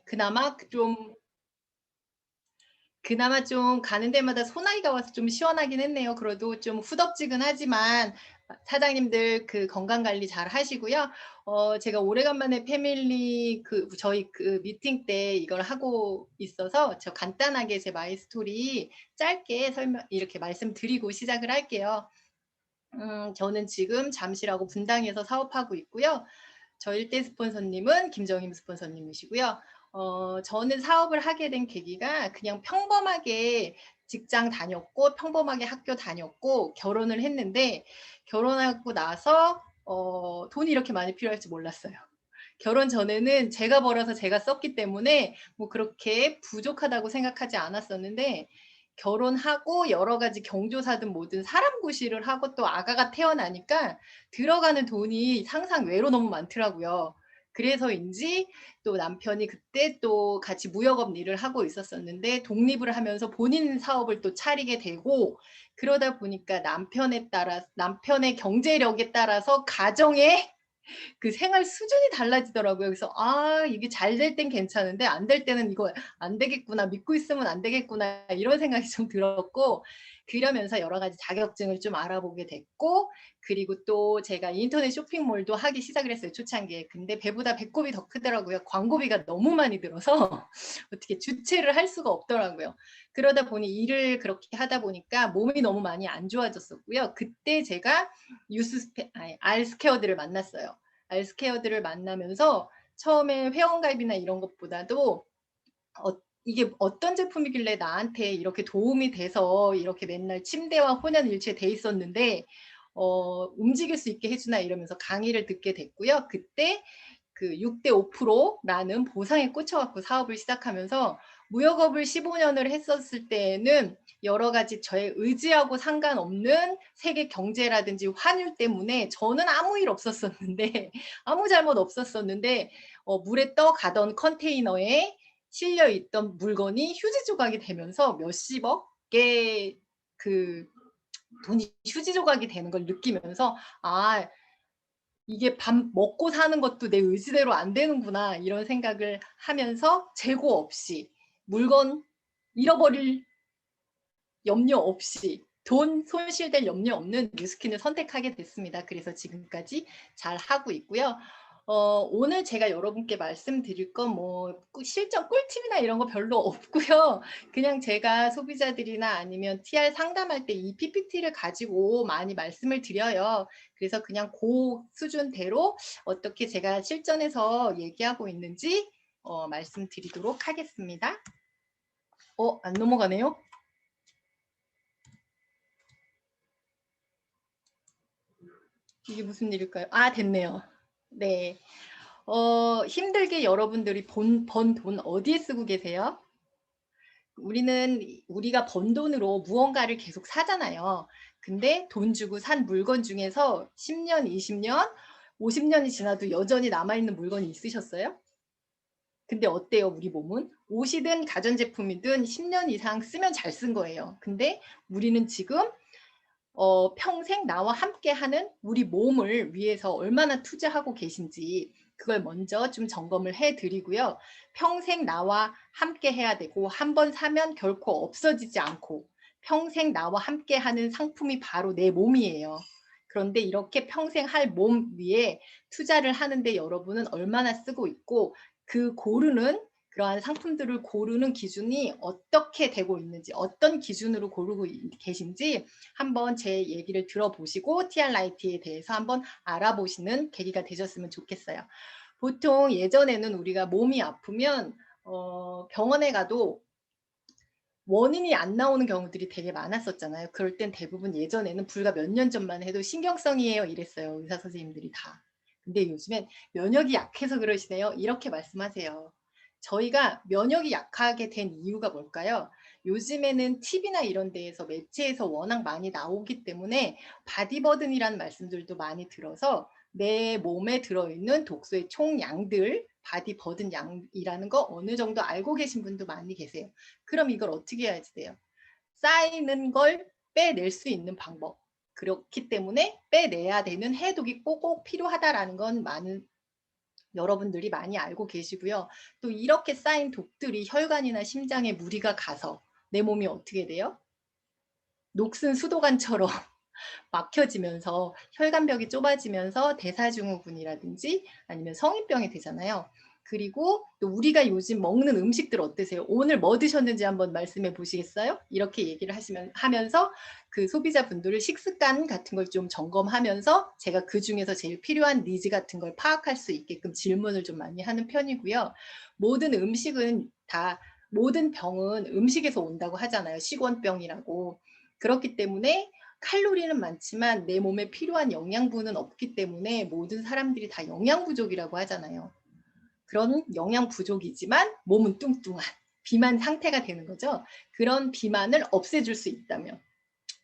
그나마 좀 가는 데마다 소나기가 와서 좀 시원하긴 했네요. 그래도 좀 후덥지근하지만 사장님들 그 건강 관리 잘 하시고요. 제가 오래간만에 패밀리 저희 미팅 때 이걸 하고 있어서 저 간단하게 제 마이 스토리 짧게 이렇게 말씀드리고 시작을 할게요. 저는 지금 잠실하고 분당에서 사업하고 있고요. 저 일대 스폰서님은 김정임 스폰서님이시고요. 저는 사업을 하게 된 계기가 그냥 평범하게 직장 다녔고 평범하게 학교 다녔고 결혼을 했는데 결혼하고 나서 돈이 이렇게 많이 필요할 줄 몰랐어요. 결혼 전에는 제가 벌어서 제가 썼기 때문에 뭐 그렇게 부족하다고 생각하지 않았었는데 결혼하고 여러 가지 경조사든 뭐든 사람 구실을 하고 또 아가가 태어나니까 들어가는 돈이 상상 외로 너무 많더라고요. 그래서인지 또 남편이 그때 또 같이 무역업 일을 하고 있었었는데 독립을 하면서 본인 사업을 또 차리게 되고 그러다 보니까 남편의 경제력에 따라서 가정의 그 생활 수준이 달라지더라고요. 그래서 이게 잘 될 땐 괜찮은데 안 될 때는 이거 안 되겠구나. 믿고 있으면 안 되겠구나. 이런 생각이 좀 들었고 그러면서 여러 가지 자격증을 좀 알아보게 됐고 그리고 또 제가 인터넷 쇼핑몰도 하기 시작을 했어요. 초창기에. 근데 배보다 배꼽이 더 크더라고요. 광고비가 너무 많이 들어서 어떻게 주체를 할 수가 없더라고요. 그러다 보니 일을 그렇게 하다 보니까 몸이 너무 많이 안 좋아졌었고요. 그때 제가 알스케어들을 만났어요. 알스케어들을 만나면서 처음에 회원가입이나 이런 것보다도 이게 어떤 제품이길래 나한테 이렇게 도움이 돼서 이렇게 맨날 침대와 혼연일체 돼 있었는데 움직일 수 있게 해주나 이러면서 강의를 듣게 됐고요. 그때 그 6대 5%라는 보상에 꽂혀갖고 사업을 시작하면서 무역업을 15년을 했었을 때에는 여러 가지 저의 의지하고 상관없는 세계 경제라든지 환율 때문에 저는 아무 일 없었었는데 아무 잘못 없었었는데 물에 떠가던 컨테이너에 실려있던 물건이 휴지 조각이 되면서 몇십억의 그 돈이 휴지 조각이 되는 걸 느끼면서 이게 밥 먹고 사는 것도 내 의지대로 안 되는구나 이런 생각을 하면서 재고 없이 물건 잃어버릴 염려 없이 돈 손실될 염려 없는 뉴스킨을 선택하게 됐습니다. 그래서 지금까지 잘 하고 있고요. 오늘 제가 여러분께 말씀드릴 건 뭐 실전 꿀팁이나 이런 거 별로 없고요. 그냥 제가 소비자들이나 아니면 TR 상담할 때 이 PPT를 가지고 많이 말씀을 드려요. 그래서 그냥 그 수준대로 어떻게 제가 실전에서 얘기하고 있는지 말씀드리도록 하겠습니다. 안 넘어가네요. 이게 무슨 일일까요? 됐네요. 네. 힘들게 여러분들이 번 돈 어디에 쓰고 계세요? 우리가 번 돈으로 무언가를 계속 사잖아요. 근데 돈 주고 산 물건 중에서 10년, 20년, 50년이 지나도 여전히 남아있는 물건이 있으셨어요? 근데 어때요, 우리 몸은? 옷이든 가전제품이든 10년 이상 쓰면 잘 쓴 거예요. 근데 우리는 지금 평생 나와 함께하는 우리 몸을 위해서 얼마나 투자하고 계신지 그걸 먼저 좀 점검을 해드리고요. 평생 나와 함께 해야 되고 한 번 사면 결코 없어지지 않고 평생 나와 함께하는 상품이 바로 내 몸이에요. 그런데 이렇게 평생 할 몸 위에 투자를 하는데 여러분은 얼마나 쓰고 있고 그러한 상품들을 고르는 기준이 어떻게 되고 있는지 어떤 기준으로 고르고 계신지 한번 제 얘기를 들어보시고 TR라이트에 대해서 한번 알아보시는 계기가 되셨으면 좋겠어요. 보통 예전에는 우리가 몸이 아프면 병원에 가도 원인이 안 나오는 경우들이 되게 많았었잖아요. 그럴 땐 대부분 예전에는 불과 몇 년 전만 해도 신경성이에요 이랬어요. 의사 선생님들이 다. 근데 요즘엔 면역이 약해서 그러시네요. 이렇게 말씀하세요. 저희가 면역이 약하게 된 이유가 뭘까요? 요즘에는 TV나 이런 데에서 매체에서 워낙 많이 나오기 때문에 바디버든이라는 말씀들도 많이 들어서 내 몸에 들어있는 독소의 총량들 바디버든 양이라는 거 어느 정도 알고 계신 분도 많이 계세요. 그럼 이걸 어떻게 해야지 돼요? 쌓이는 걸 빼낼 수 있는 방법. 그렇기 때문에 빼내야 되는 해독이 꼭꼭 필요하다라는 건 많은 여러분들이 많이 알고 계시고요. 또 이렇게 쌓인 독들이 혈관이나 심장에 무리가 가서 내 몸이 어떻게 돼요? 녹슨 수도관처럼 막혀지면서 혈관벽이 좁아지면서 대사증후군이라든지 아니면 성인병이 되잖아요. 그리고 또 우리가 요즘 먹는 음식들 어떠세요? 오늘 뭐 드셨는지 한번 말씀해 보시겠어요? 이렇게 얘기를 하면서 그 소비자분들을 식습관 같은 걸 좀 점검하면서 제가 그중에서 제일 필요한 니즈 같은 걸 파악할 수 있게끔 질문을 좀 많이 하는 편이고요. 모든 음식은 다 모든 병은 음식에서 온다고 하잖아요. 식원병이라고. 그렇기 때문에 칼로리는 많지만 내 몸에 필요한 영양분은 없기 때문에 모든 사람들이 다 영양 부족이라고 하잖아요. 그런 영양 부족이지만 몸은 뚱뚱한 비만 상태가 되는 거죠. 그런 비만을 없애줄 수 있다면.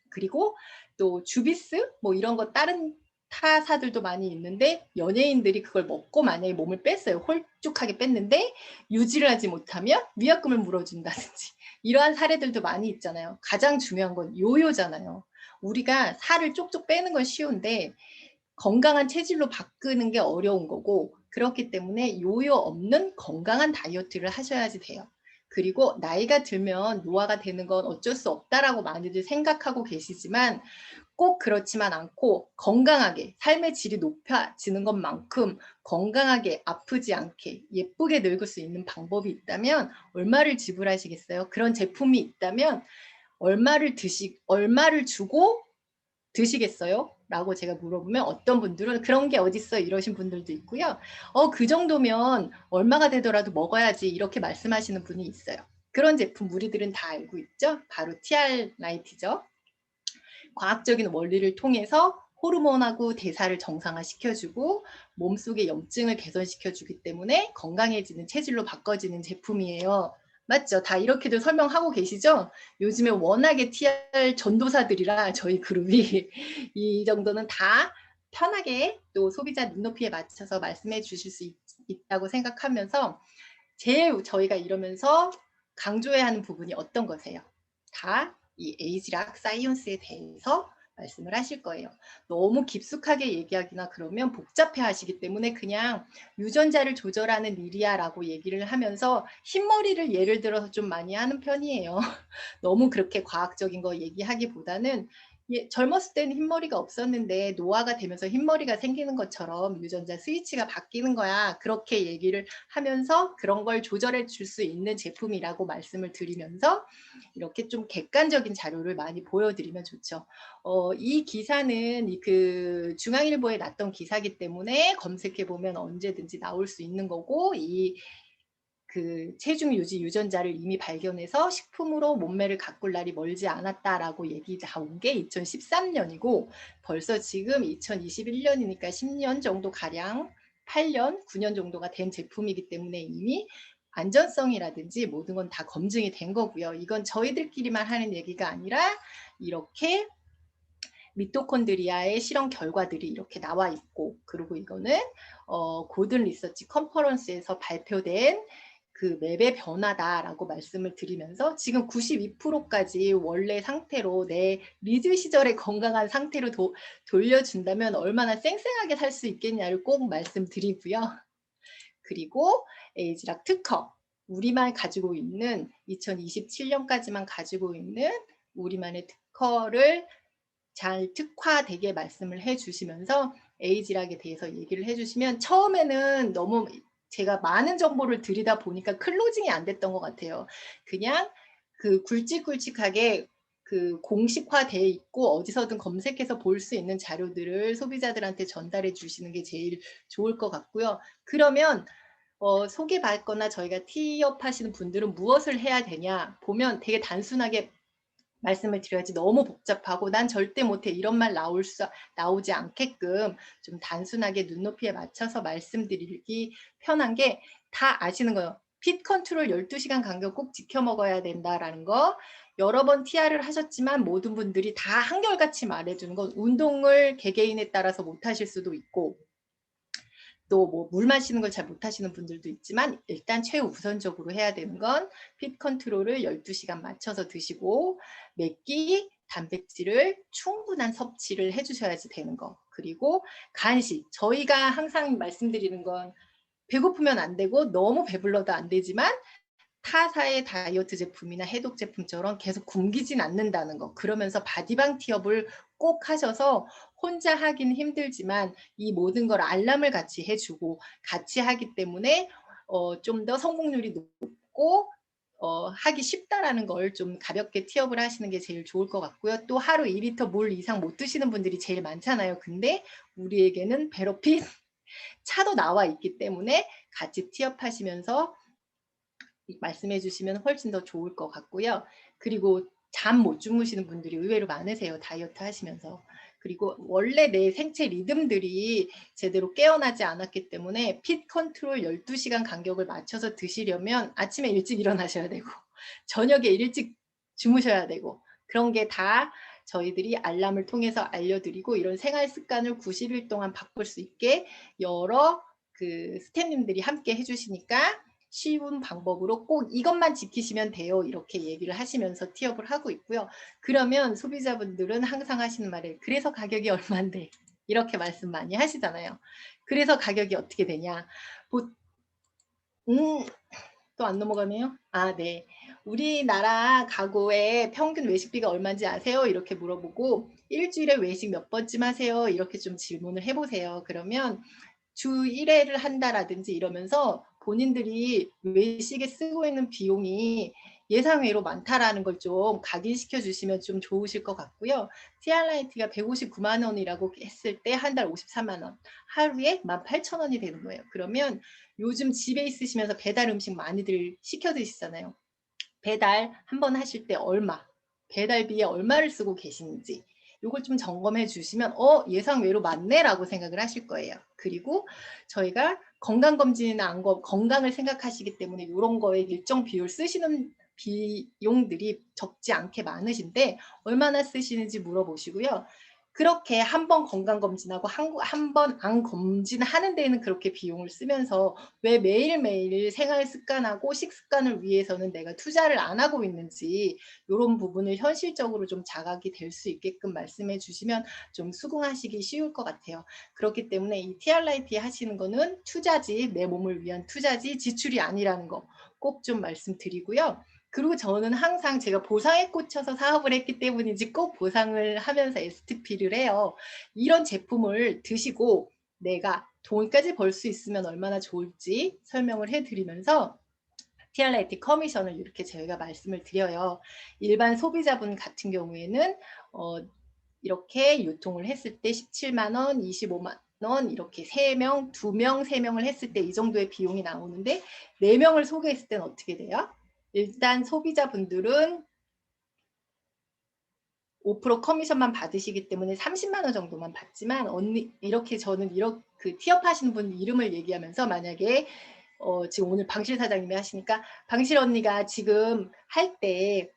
그리고 또 주비스 뭐 이런 거 다른 타사들도 많이 있는데 연예인들이 그걸 먹고 만약에 몸을 뺐어요. 홀쭉하게 뺐는데 유지를 하지 못하면 위약금을 물어준다든지 이러한 사례들도 많이 있잖아요. 가장 중요한 건 요요잖아요. 우리가 살을 쪽쪽 빼는 건 쉬운데 건강한 체질로 바꾸는 게 어려운 거고 그렇기 때문에 요요 없는 건강한 다이어트를 하셔야지 돼요. 그리고 나이가 들면 노화가 되는 건 어쩔 수 없다라고 많이들 생각하고 계시지만 꼭 그렇지만 않고 건강하게 삶의 질이 높아지는 것만큼 건강하게 아프지 않게 예쁘게 늙을 수 있는 방법이 있다면 얼마를 지불하시겠어요? 그런 제품이 있다면 얼마를 주고 드시겠어요? 라고 제가 물어보면 어떤 분들은 그런 게 어딨어 이러신 분들도 있고요. 그 정도면 얼마가 되더라도 먹어야지 이렇게 말씀하시는 분이 있어요. 그런 제품 우리들은 다 알고 있죠? 바로 TR 라이트죠. 과학적인 원리를 통해서 호르몬하고 대사를 정상화시켜주고 몸속의 염증을 개선시켜주기 때문에 건강해지는 체질로 바꿔지는 제품이에요. 맞죠? 다 이렇게도 설명하고 계시죠? 요즘에 워낙에 TR 전도사들이라 저희 그룹이 이 정도는 다 편하게 또 소비자 눈높이에 맞춰서 말씀해 주실 수 있다고 생각하면서 제일 저희가 이러면서 강조해야 하는 부분이 어떤 거세요? 다 이 에이지락 사이언스에 대해서 말씀을 하실 거예요. 너무 깊숙하게 얘기하기나 그러면 복잡해 하시기 때문에 그냥 유전자를 조절하는 일이야 라고 얘기를 하면서 흰머리를 예를 들어서 좀 많이 하는 편이에요. 너무 그렇게 과학적인 거 얘기하기보다는 젊었을 때는 흰머리가 없었는데 노화가 되면서 흰머리가 생기는 것처럼 유전자 스위치가 바뀌는 거야. 그렇게 얘기를 하면서 그런 걸 조절해 줄 수 있는 제품이라고 말씀을 드리면서 이렇게 좀 객관적인 자료를 많이 보여드리면 좋죠. 이 기사는 그 중앙일보에 났던 기사이기 때문에 검색해 보면 언제든지 나올 수 있는 거고 그 체중 유지 유전자를 이미 발견해서 식품으로 몸매를 가꿀 날이 멀지 않았다라고 얘기 나온 게 2013년이고 벌써 지금 2021년이니까 10년 정도 가량 8년, 9년 정도가 된 제품이기 때문에 이미 안전성이라든지 모든 건 다 검증이 된 거고요. 이건 저희들끼리만 하는 얘기가 아니라 이렇게 미토콘드리아의 실험 결과들이 이렇게 나와 있고 그리고 이거는 고든 리서치 컨퍼런스에서 발표된 그 맵의 변화다라고 말씀을 드리면서 지금 92%까지 원래 상태로 내 리즈 시절의 건강한 상태로 돌려준다면 얼마나 쌩쌩하게 살 수 있겠냐를 꼭 말씀드리고요. 그리고 에이지락 특허, 우리만 가지고 있는 2027년까지만 가지고 있는 우리만의 특허를 잘 특화되게 말씀을 해주시면서 에이지락에 대해서 얘기를 해주시면 처음에는 너무 제가 많은 정보를 드리다 보니까 클로징이 안 됐던 것 같아요. 그냥 그 굵직굵직하게 그 공식화되어 있고 어디서든 검색해서 볼 수 있는 자료들을 소비자들한테 전달해 주시는 게 제일 좋을 것 같고요. 그러면 소개받거나 저희가 티업 하시는 분들은 무엇을 해야 되냐 보면 되게 단순하게 말씀을 드려야지 너무 복잡하고 난 절대 못해 이런 말 나오지 않게끔 좀 단순하게 눈높이에 맞춰서 말씀드리기 편한 게 다 아시는 거예요. 핏 컨트롤 12시간 간격 꼭 지켜 먹어야 된다라는 거 여러 번 TR을 하셨지만 모든 분들이 다 한결같이 말해주는 건 운동을 개개인에 따라서 못하실 수도 있고 또 뭐 물 마시는 걸 잘 못하시는 분들도 있지만 일단 최우선적으로 해야 되는 건 핏 컨트롤을 12시간 맞춰서 드시고 몇 끼 단백질을 충분한 섭취를 해주셔야지 되는 거. 그리고 간식. 저희가 항상 말씀드리는 건 배고프면 안 되고 너무 배불러도 안 되지만 타사의 다이어트 제품이나 해독 제품처럼 계속 굶기진 않는다는 거. 그러면서 바디방 티업을 꼭 하셔서 혼자 하긴 힘들지만 이 모든 걸 알람을 같이 해주고 같이 하기 때문에 좀 더 성공률이 높고 하기 쉽다라는 걸 좀 가볍게 티업을 하시는 게 제일 좋을 것 같고요. 또 하루 2리터 물 이상 못 드시는 분들이 제일 많잖아요. 근데 우리에게는 베로핏 차도 나와 있기 때문에 같이 티업하시면서 말씀해 주시면 훨씬 더 좋을 것 같고요. 그리고 잠 못 주무시는 분들이 의외로 많으세요. 다이어트 하시면서. 그리고 원래 내 생체 리듬들이 제대로 깨어나지 않았기 때문에 핏 컨트롤 12시간 간격을 맞춰서 드시려면 아침에 일찍 일어나셔야 되고 저녁에 일찍 주무셔야 되고 그런 게 다 저희들이 알람을 통해서 알려드리고 이런 생활 습관을 90일 동안 바꿀 수 있게 여러 그 스태프님들이 함께 해주시니까 쉬운 방법으로 꼭 이것만 지키시면 돼요. 이렇게 얘기를 하시면서 티업을 하고 있고요. 그러면 소비자분들은 항상 하시는 말에 그래서 가격이 얼만데 이렇게 말씀 많이 하시잖아요. 그래서 가격이 어떻게 되냐. 또 안 넘어가네요. 아, 네. 우리나라 가구의 평균 외식비가 얼마인지 아세요? 이렇게 물어보고 일주일에 외식 몇 번쯤 하세요? 이렇게 좀 질문을 해보세요. 그러면 주 1회를 한다라든지 이러면서 본인들이 외식에 쓰고 있는 비용이 예상외로 많다라는 걸 좀 각인시켜 주시면 좀 좋으실 것 같고요. 티알라이트가 159만 원이라고 했을 때 한 달 53만 원, 하루에 18,000원이 되는 거예요. 그러면 요즘 집에 있으시면서 배달 음식 많이들 시켜 드시잖아요. 배달 한번 하실 때 얼마, 배달비에 얼마를 쓰고 계시는지 이걸 좀 점검해 주시면 예상외로 많네라고 생각을 하실 거예요. 그리고 저희가 건강검진이나 건강을 생각하시기 때문에 이런 거에 일정 비율 쓰시는 비용들이 적지 않게 많으신데 얼마나 쓰시는지 물어보시고요. 그렇게 한 번 건강검진하고 한 번 안 검진하는 데에는 그렇게 비용을 쓰면서 왜 매일매일 생활 습관하고 식습관을 위해서는 내가 투자를 안 하고 있는지 이런 부분을 현실적으로 좀 자각이 될 수 있게끔 말씀해 주시면 좀 수긍하시기 쉬울 것 같아요. 그렇기 때문에 이 TR라이트 하시는 거는 투자지, 내 몸을 위한 투자지 지출이 아니라는 거 꼭 좀 말씀드리고요. 그리고 저는 항상 제가 보상에 꽂혀서 사업을 했기 때문인지 꼭 보상을 하면서 STP를 해요. 이런 제품을 드시고 내가 돈까지 벌 수 있으면 얼마나 좋을지 설명을 해드리면서 TR라이트 커미션을 이렇게 저희가 말씀을 드려요. 일반 소비자분 같은 경우에는 이렇게 유통을 했을 때 17만 원, 25만 원 이렇게 3명, 2명, 3명을 했을 때 이 정도의 비용이 나오는데 4명을 소개했을 때는 어떻게 돼요? 일단 소비자분들은 5% 커미션만 받으시기 때문에 30만 원 정도만 받지만 언니 이렇게 저는 이렇게 그 티업 하시는 분 이름을 얘기하면서 만약에 지금 오늘 방실 사장님이 하시니까 방실 언니가 지금 할 때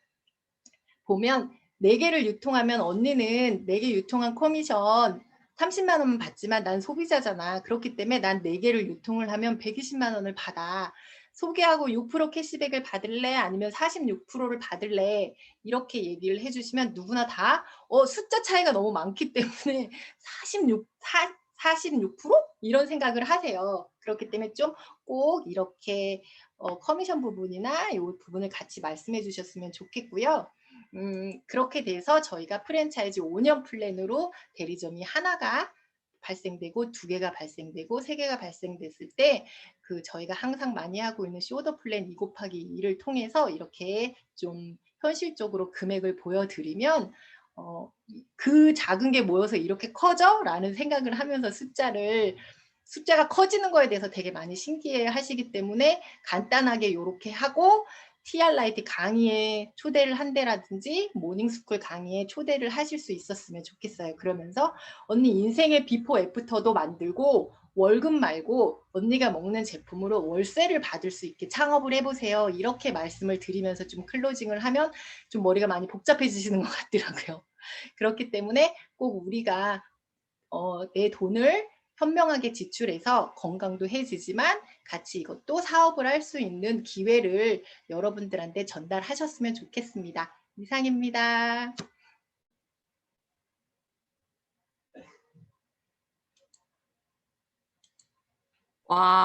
보면 4개를 유통하면 언니는 4개 유통한 커미션 30만 원만 받지만 난 소비자잖아. 그렇기 때문에 난 4개를 유통을 하면 120만 원을 받아. 소개하고 6% 캐시백을 받을래? 아니면 46%를 받을래? 이렇게 얘기를 해주시면 누구나 다 숫자 차이가 너무 많기 때문에 46% 이런 생각을 하세요. 그렇기 때문에 좀 꼭 이렇게 커미션 부분이나 이 부분을 같이 말씀해 주셨으면 좋겠고요. 그렇게 돼서 저희가 프랜차이즈 5년 플랜으로 대리점이 하나가 발생되고 2개가 발생되고 3개가 발생됐을 때 그 저희가 항상 많이 하고 있는 쇼더 플랜 2 곱하기 2를 통해서 이렇게 좀 현실적으로 금액을 보여드리면 그 작은 게 모여서 이렇게 커져? 라는 생각을 하면서 숫자가 커지는 거에 대해서 되게 많이 신기해 하시기 때문에 간단하게 이렇게 하고 TR라이트 강의에 초대를 한대라든지 모닝스쿨 강의에 초대를 하실 수 있었으면 좋겠어요. 그러면서 언니 인생의 비포 애프터도 만들고 월급 말고 언니가 먹는 제품으로 월세를 받을 수 있게 창업을 해보세요. 이렇게 말씀을 드리면서 좀 클로징을 하면 좀 머리가 많이 복잡해지시는 것 같더라고요. 그렇기 때문에 꼭 우리가 내 돈을 현명하게 지출해서 건강도 해지지만 같이 이것도 사업을 할 수 있는 기회를 여러분들한테 전달하셨으면 좋겠습니다. 이상입니다. 와.